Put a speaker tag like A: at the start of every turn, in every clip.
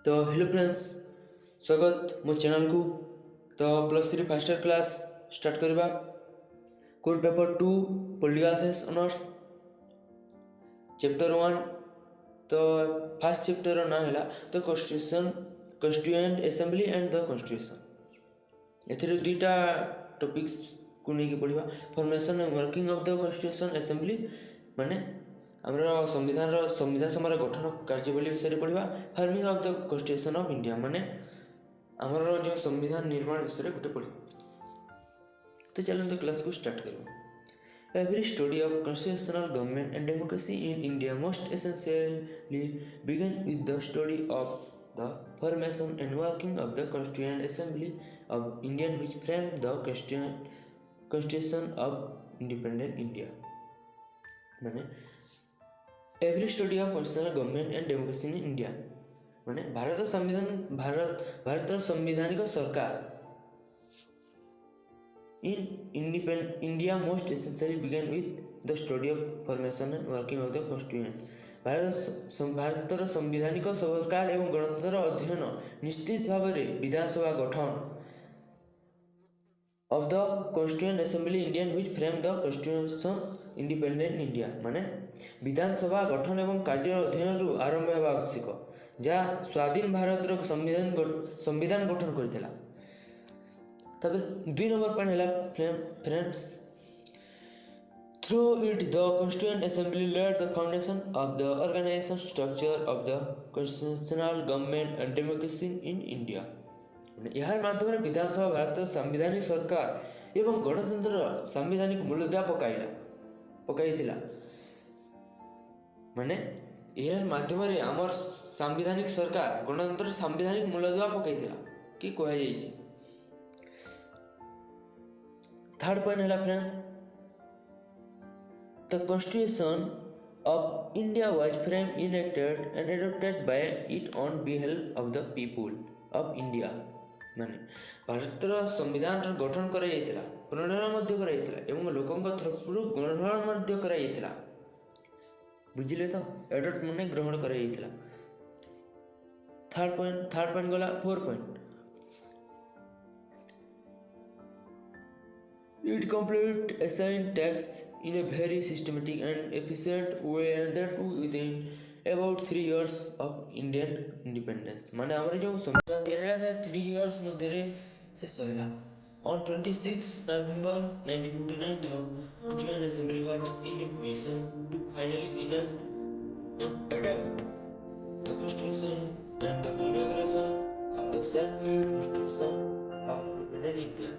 A: तो hello friends, स्वागत मो चैनल को। तो +3 फर्स्ट ईयर क्लास स्टार्ट करवा। Core paper 2 political science honours chapter 1। तो फर्स्ट चैप्टर ना है तो constitution, constituent assembly and the constitution. एथिरे दुईटा टॉपिक्स को नहीं पढ़ा। Formation and working of the constitution assembly माने आमर संविधान सभा गठन कार्यावली विषय पढ़ा। Forming of the constitution of India माने आमर जो संविधान निर्माण विषय गोटे पढ़ा। तो चलते क्लास को स्टार्ट करूँ। Every study of constitutional government and democracy in India must essentially begin with the study of the formation and working of the Constituent Assembly of India, which framed the Constitution of Independent India. माने every study of constitutional government and democracy in India माने भारत संवैधानिक सरकार in India most essentially began with the study of formation and working of the constituent। भारतर संवैधानिक सरकार एवं गणतंत्र अध्ययन निश्चित भाव में विधानसभा गठन of the constituent assembly Indian which framed the constitution independent India माने विधानसभा गठन एवं कार्य अध्ययन रु आरंभ हेबा आवश्यक जहाँ स्वाधीन भारत संविधान गठन करथिला। तब 2 नंबर पॉइंट है friends, through it the constituent assembly laid the foundation of the organization structure of the constitutional government and democracy in India। यार माध्यम विधानसभा भारत संवैधानिक सरकार एवं गणतंत्र संवैधानिक मूलदुआ पकाइथिला माने यार माध्यम आमर संवैधानिक सरकार गणतंत्र संवैधानिक मूलदुआ पकाइथिला कि कह जाइछि। थर्ड पॉइंट है friend, the constitution of India was frame enacted and adopted by it on बिहेल्फ of the people of India माने भारतर संविधान गठन करा प्रणयन एवं लोकंक तरफरु ग्रहण करा। बुझिले तो एडॉप्ट माने ग्रहण करा। थर्ड पॉइंट गला। 4 point, it complete assign tax in a very systematic and efficient way and that within about 3 years of Indian independence माने हमारे जो संविधान दिया था 3 years मध्य से सहेला। On 26 November 1959 the Constituent Assembly was in a position to finally enact and adapt the Constitution and the Declaration of the self-made Constitution of Independent India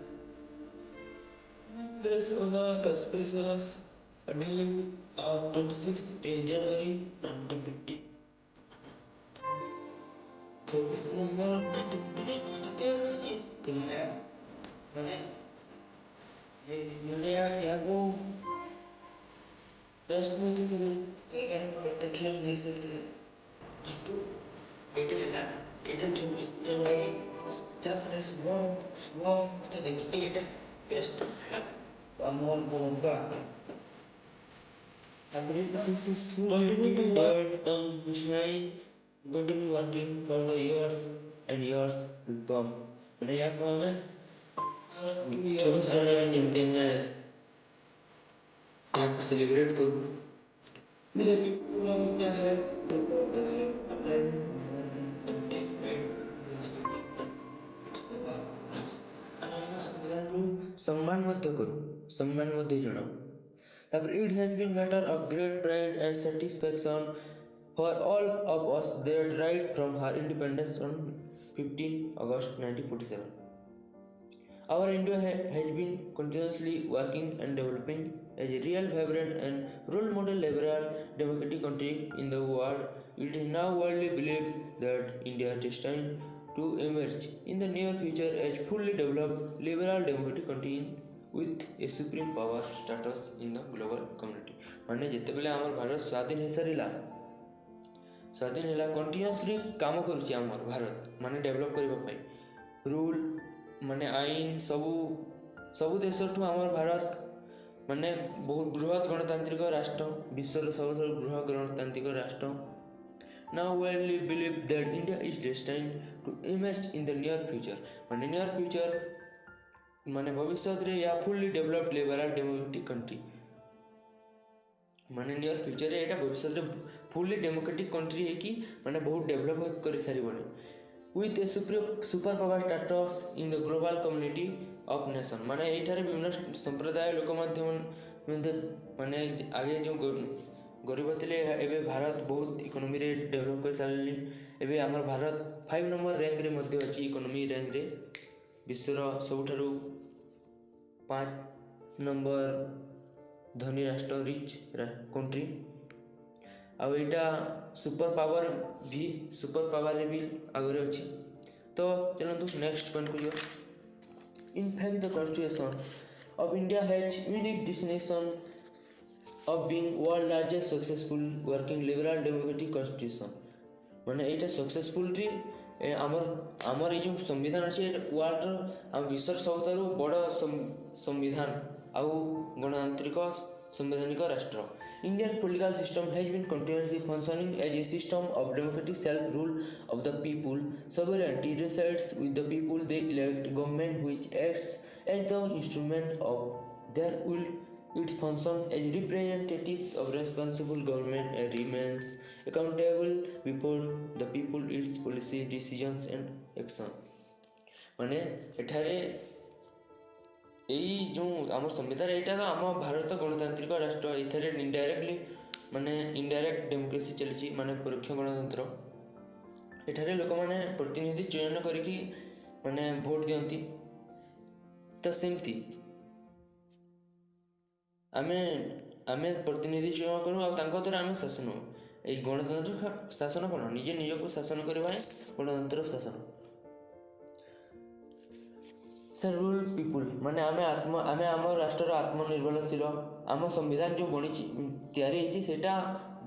A: based on the conspicuous day of 26 January 1950। 26 November 1950 मैंने यहाँ को test में तो खेल नहीं सकते तो এটা 24 জানুয়ারি 50 सुबह देखिए এটা test Amor bomba. Continue to work on machine. Continue working for the years and years to come. Naya comment. 24 January independence. आप सेलिब्रेट करो। मेरे क्या है तो पता है सम्मान मध्य करो, सम्मान मध्य जनाओ। तब it has been matter of great pride and satisfaction for all of us that right from her independence on 15 August 1947. Our India has been continuously working and developing as a real vibrant and role model liberal democratic country in the world. It is now widely believed that India is destined to emerge in the near future as fully developed liberal democratic country with a supreme power status in the global community। माने जिते बेले आमर भारत स्वाधीन हो सारा स्वाधीन है continuously काम करुच्ची आमर भारत माने डेवलप करने रूल माने आईन सबू देश आमर भारत माने बहुत बृहत गणतांत्रिक राष्ट्र, विश्वर सबुठ बृहत गणतांत्रिक राष्ट्र। now widely believe that India is destined to emerge in the near future ମାନେ near future ମାନେ ଭବିଷ୍ୟତରେ या fully developed liberal democratic country ମାନେ ନିୟର ଫ୍ୟୁଚରରେ ଏଇଟା ଭବିଷ୍ୟତରେ ଫୁଲି ଡେମୋକ୍ରେଟିକ୍ କଣ୍ଟ୍ରି ହେଇକି ମାନେ ବହୁତ ଡେଭଲପ୍ କରିସାରିବଣି with a super power status in the global community of nation ମାନେ ଏଇଠାରେ ବିଭିନ୍ନ ସମ୍ପ୍ରଦାୟ ଲୋକ ମଧ୍ୟ ମାନେ ଆଗେ ଯେଉଁ ଗରିବ ଥିଲେ ଏବେ ଭାରତ ବହୁତ ଇକୋନୋମିରେ ଡେଭଲପ୍ କରିସାରିଲେଣି ଏବେ ଆମର ଭାରତ 5 ନମ୍ବର ର୍ୟାଙ୍କରେ ମଧ୍ୟ ଅଛି ଇକୋନୋମି ର୍ୟାଙ୍କରେ ବିଶ୍ୱର ସବୁଠାରୁ 5 ନମ୍ବର ଧନୀ ରାଷ୍ଟ୍ର ରିଚ୍ କଣ୍ଟ୍ରି ଆଉ ଏଇଟା ସୁପର ପାୱାରରେ ବି ଆଗରେ ଅଛି ତ ଚାଲନ୍ତୁ ନେକ୍ସଟ ପଏଣ୍ଟକୁ ଯିବା in fact the constitution of India has unique distinction of being world largest successful working liberal democratic constitution ମାନେ ଏଇଟା ସକ୍ସେସଫୁଲରେ ଆମର ଏଇ ଯେଉଁ ସମ୍ବିଧାନ ଅଛି ଏଇଟା ୱାର୍ଲଡର ଆମ ବିଶ୍ୱର ସବୁଠାରୁ ବଡ଼ ସମ୍ବିଧାନ ଆଉ ଗଣତାନ୍ତ୍ରିକ संवैधानिक राष्ट्र Indian political system has been continuously functioning as a system of democratic self rule of the people sovereignty resides with the people they elect government which acts as the instrument of their will it functions as representatives of responsible government and remains accountable before the people its policy decisions and action माने एठारे यही जो आम संविधान यहाँ तो आम भारत गणतांत्रिक राष्ट्र ये इनडायरेक्टली माने इनडायरेक्ट डेमोक्रेसी चली माने परोक्ष गणतंत्र एठारे लोक मैंने प्रतिनिधि चयन करिकी माने भोट दियंती तो सेमती आमे आमे प्रतिनिधि चयन करूँ और तांको द्वारा आमे शासन ये गणतंत्र शासन कौन निजे निजक शासन करवा गणतंत्र शासन रूल पीपुल माने आमे आम राष्ट्र आत्मनिर्भरशील आम संविधान जो बनी तैयारी होती सेटा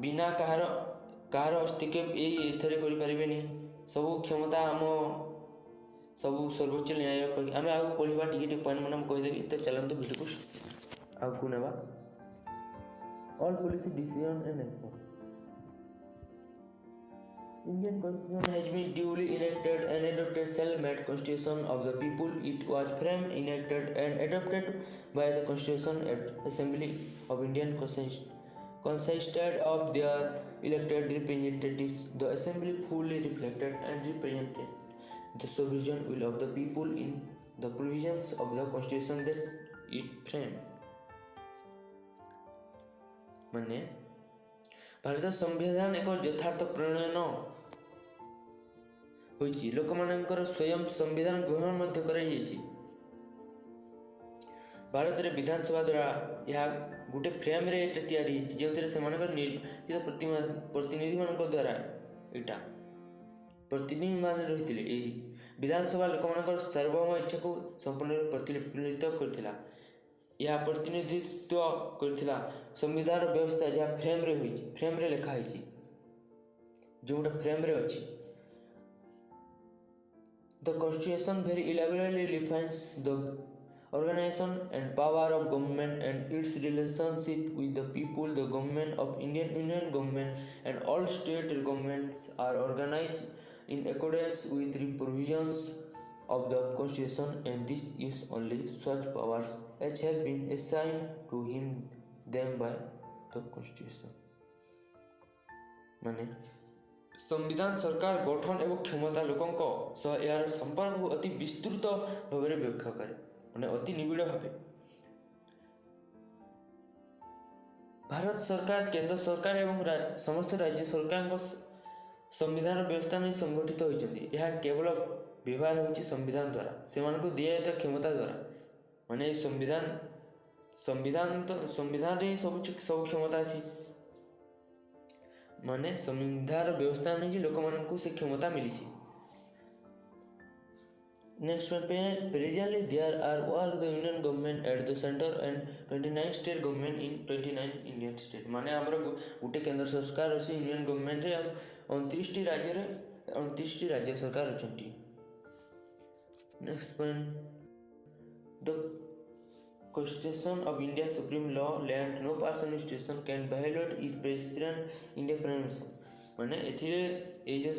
A: बिना कहार हस्तक्षेप एथरे करें सब क्षमता आम सब सर्वोच्च न्याय आमे आगे पढ़ा टिके पॉइंट मैंने कहीदेवी तो चलते वीडियो को आगे नेवा all policy decision and action Indian Constitution has been duly enacted and adopted self-made Constitution of the people. It was framed, enacted and adopted by the Constitution Assembly of Indian consisted of their elected representatives. The Assembly fully reflected and represented the sovereign will of the people in the provisions of the Constitution that it framed. माने भारत संविधान एक यथार्थ प्रणयन होइछि लोक मानकर स्वयं संविधान ग्रहण मध्य कराई भारत रे विधानसभा द्वारा यह गोटे फ्रेम रे तैयारी जो निर्वाचित प्रतिनिधि मान द्वारा यहाँ प्रतिनिधि मान रही विधानसभा लोक मान सार्वभौम इच्छा को संपूर्ण प्रतिफलित करथिला यह प्रतिनिधित्व करथिला संविधान व्यवस्था जहाँ फ्रेम रे लिखा है जोटा फ्रेम रे अछि the constitution very elaborately defines the organization and power of government and its relationship with the people. The government of Union government and all state governments are organized in accordance with the provisions of the constitution and this is only such powers as have been assigned to him them by the constitution. माने संविधान सरकार गठन एवं क्षमता लोकों सह यार संपर्क को अति विस्तृत भाव में व्याख्या करे माने अति निबिड़ भाव भारत सरकार केंद्र सरकार एवं समस्त राज्य सरकार संविधान व्यवस्था नहीं संगठित होती यह केवल व्यवहार होची संविधान द्वारा से दिया क्षमता द्वारा माने संविधान रे सब क्षमता अच्छी माने संविधान व्यवस्था नहीं लोक मान से क्षमता मिली नेक्स्ट पे presently there are all the union government at the centre and 29 state government in 29 Indian state माने हमर गोटे केंद्र सरकार अछि यूनियन गवर्नमेंट रे 29 राज्य सरकार अछंती next point the Constitution of India supreme law land no person station can violate its president independence माने एथिरे ए जो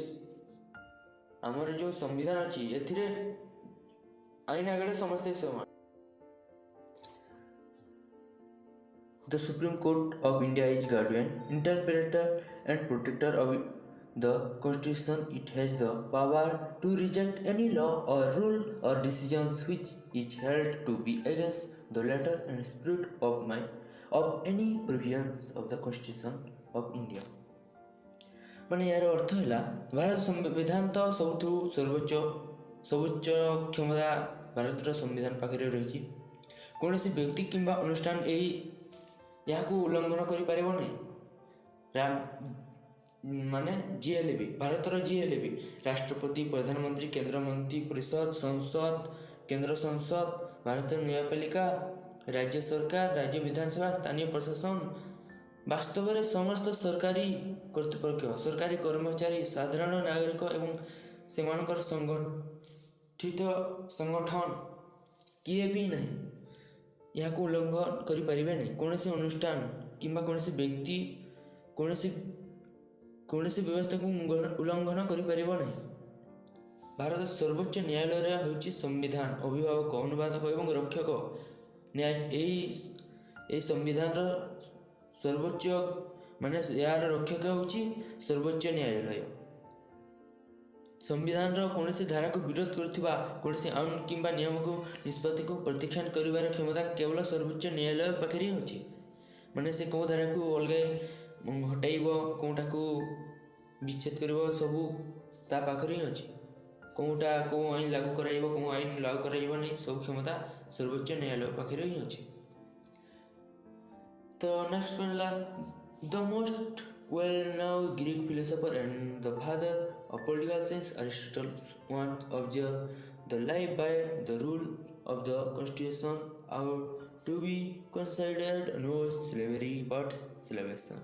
A: आमर जो संविधान अच्छी एथिरे आईन आगे समस्ते समान। The Supreme Court of India is guardian, interpreter, and protector of the Constitution. It has the power to reject any law or rule or decisions which is held to be against the letter and spirit of any provisions of the Constitution of India. माने यार अर्थ है भारत संविधान तो सबुठ सर्वोच्च क्षमता भारत संविधान पाखे रही कौन सी व्यक्ति किंबा अनुष्ठान यही यहाँ उल्लंघन कर माने जी हेले भी भारतर जी हेले भी राष्ट्रपति प्रधानमंत्री केंद्र मंत्री परिषद संसद केंद्र संसद भारत न्यायपालिका राज्य सरकार राज्य विधानसभा स्थानीय प्रशासन वास्तव में समस्त सरकारी कर्तृपक्ष सरकारी कर्मचारी साधारण नागरिक एवं सेमानकर संगठित संगठन किए भी नहीं यहाँ उल्लंघन करें नहीं कौन से अनुष्ठान किंबा कौन से व्यक्ति कौन से व्यवस्था को उल्लंघन करें नहीं। भारत सर्वोच्च न्यायालय होची संविधान अभिभावक अनुवादक एवं रक्षक न्याय यही संविधान सर्वोच्च माने यार रक्षक होची सर्वोच्च न्यायालय। संविधान कौन सी धारा को विरोध करथिबा कौन सी आईन किंबा नियम को निष्पत्ति को प्रत्याख्यान करिवार क्षमता केवल सर्वोच्च न्यायालय पाखे होची माने से कौ धारा को अलग हटाइब कौटा को विच्छेद करिब सबू ता पाखरे ही अछि कौटा कौ आईन लागू कराइब कौ आईन लागू कराइब नहीं सब क्षमता सर्वोच्च न्यायालय पाखरे ही अछि। तो नेक्स्ट पहला the most well known Greek philosopher and the father of political science Aristotle once observed the life by the rule of the constitution ought to be considered no slavery but salvation।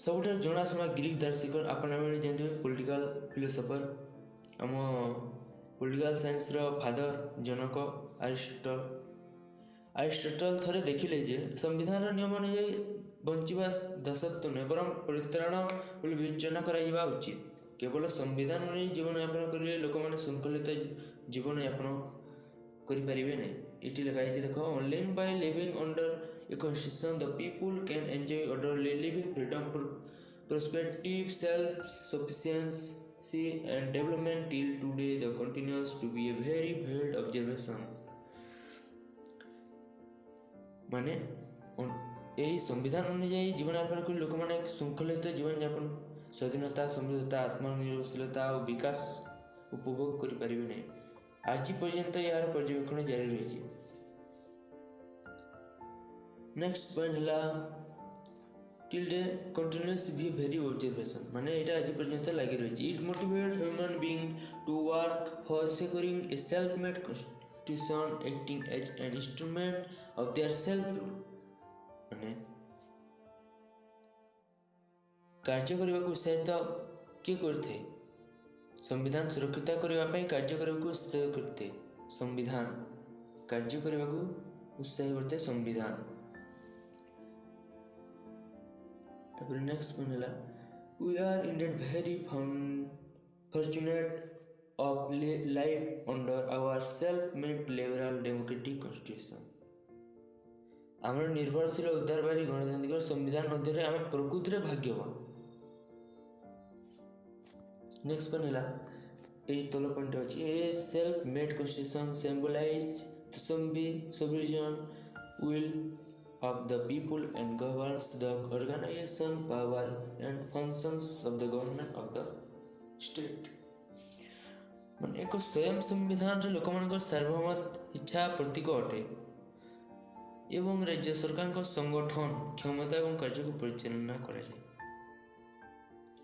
A: सबुठ जनाशुना Greek दार्शनिक आपण जानते political philosopher आम political science रो father जनक Aristotle थरे देखिले जे संविधान नियम अनुଯାयी बंचिबा दासत्व नुहे बरं परित्राण बोली विवेचना करा उचित केवल संविधान अनुযাयी जीवन यापन करेंगे लोक मैंने शृंखलित जीवन यापन करें नहीं। ये लिखा है देख only by living under a constitution the people can enjoy orderly living freedom prospective self sufficiency and development till today the continues to be a very weld observation. माने यही संविधान अनुযাयी जीवन यापन कर लोक मैंने शृंखलित जीवन यापन स्वाधीनता समृद्धता आत्मनिर्भरशीलता और विकास उपभोग करें नहीं आज पर्यंत यार पर्यवेक्षण जारी रही। नेक्स्ट पॉइंट है till day continuous be very observation माने ये आज पर्यंत लगी रही। It motivate human being to work for securing a self made constitution acting as an instrument of their self rule माने कार्य करने को उत्साहित किए करते संविधान सुरक्षित करने कार्य करने को उत्साह करते संविधान कार्य करने को उत्साह करते संविधान। तापर नेक्स्ट पॉइंट है we are indeed very fortunate of life under our self-made liberal democratic constitution। आमर निर्भरशील उदारवादी गणतांत्रिक संविधान मध्य आम प्रकृति भाग्यवान। नेक्स्ट पॉइंट है ये तल पॉइंट अच्छी a self made constitution symbolise the sovereign will of the people and governs the organization power and functions of the government of the state। माने एक स्वयं संविधान रे लोक मान सार्वभौमत इच्छा प्रतीक अटे एवं राज्य सरकार को संगठन क्षमता एवं कार्य को परिचालना करा जाए।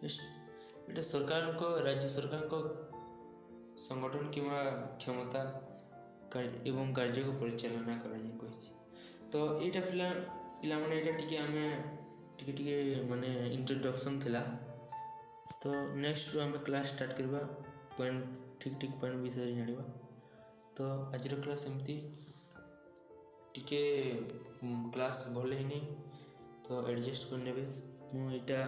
A: ये सरकार को राज्य सरकार को संगठन किंवा क्षमता एवं कार्य को परिचालना करा जाए कहि। तो एटा पिला माने एटा टिके आमे टिके माने इंट्रोडक्शन थिला। तो नेक्स्ट आमे क्लास स्टार्ट करबा पॉइंट ठीक पॉइंट विषय जानिबा। तो आज क्लास एमती टिके क्लास भले ही तो एडजस्ट करने मु इटा